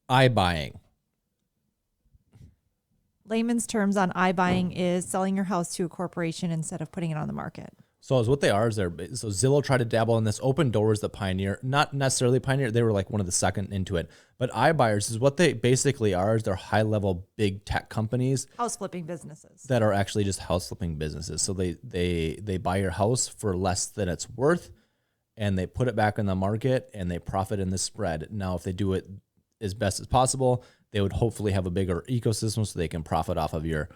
iBuying. Layman's terms on iBuying is selling your house to a corporation instead of putting it on the market. So what they are is so Zillow tried to dabble in this. Open Doors, the pioneer, not necessarily pioneer. They were like one of the second into it. But iBuyers is what they basically are. Is they're high level big tech companies, House flipping businesses that are actually just house flipping businesses. So they buy your house for less than it's worth, and they put it back in the market and they profit in the spread. Now, if they do it as best as possible, they would hopefully have a bigger ecosystem so they can profit off of your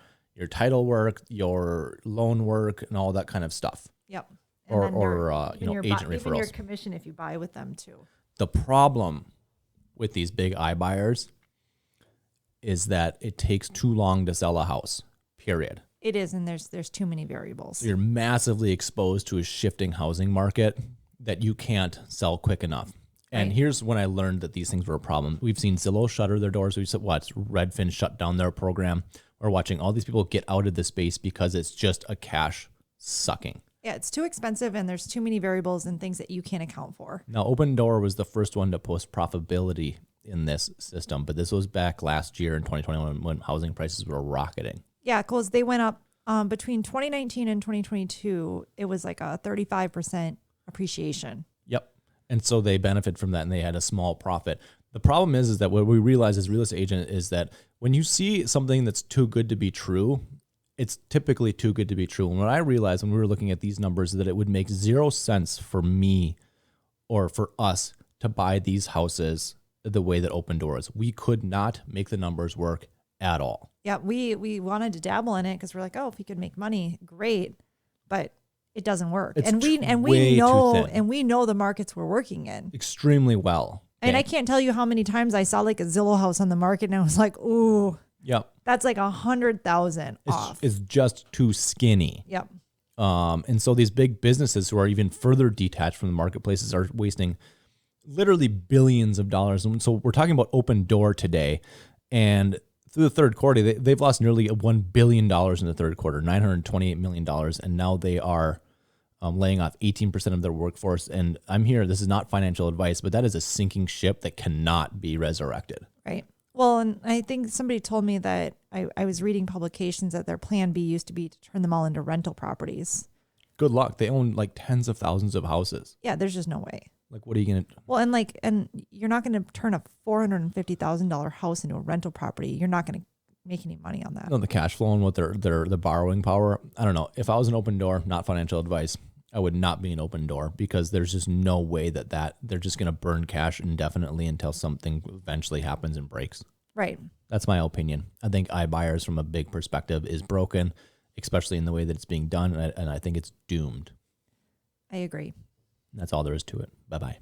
title work, your loan work, and all that kind of stuff. Yep. Or agent referrals. Even your commission if you buy with them too. The problem with these big iBuyers is that it takes too long to sell a house, period. It is, and there's too many variables. You're massively exposed to a shifting housing market that you can't sell quick enough. And here's when I learned that these things were a problem. We've seen Zillow shutter their doors. We've watched Redfin shut down their program. We're watching all these people get out of the space because it's just a cash sucking. Yeah, it's too expensive and there's too many variables and things that you can't account for. Now, Open Door was the first one to post profitability in this system, but this was back last year in 2021 when housing prices were rocketing. Yeah, because they went up between 2019 and 2022. It was like a 35% appreciation. Yep. And so they benefit from that and they had a small profit. The problem is that what we realize as real estate agent is that when you see something that's too good to be true, it's typically too good to be true. And what I realized when we were looking at these numbers is that it would make 0 sense for me or for us to buy these houses the way that Open Door is. We could not make the numbers work at all. Yeah, we wanted to dabble in it because we're like, oh, if we could make money, great. But it doesn't work. It's and we know the markets we're working in extremely well. And I can't tell you how many times I saw like a Zillow house on the market and I was like, ooh, yep, that's like 100,000 off. It's just too skinny. Yep. And so these big businesses who are even further detached from the marketplaces are wasting literally billions of dollars. And so we're talking about Open Door today, and through the third quarter, they've lost nearly $1 billion in the third quarter, $928 million, and now they are laying off 18% of their workforce. And I'm here, this is not financial advice, but that is a sinking ship that cannot be resurrected. Right. Well, and I think somebody told me that I was reading publications that their plan B used to be to turn them all into rental properties. Good luck. They own like tens of thousands of houses. Yeah, there's just no way. Like, what are you going to... Well, and you're not going to turn a $450,000 house into a rental property. You're not going to make any money on that. No, the cash flow and what their borrowing power. I don't know. If I was an Open Door, not financial advice, I would not be an Open Door because there's just no way that they're just going to burn cash indefinitely until something eventually happens and breaks. Right. That's my opinion. I think iBuyers from a big perspective is broken, especially in the way that it's being done. And I think it's doomed. I agree. That's all there is to it. Bye-bye.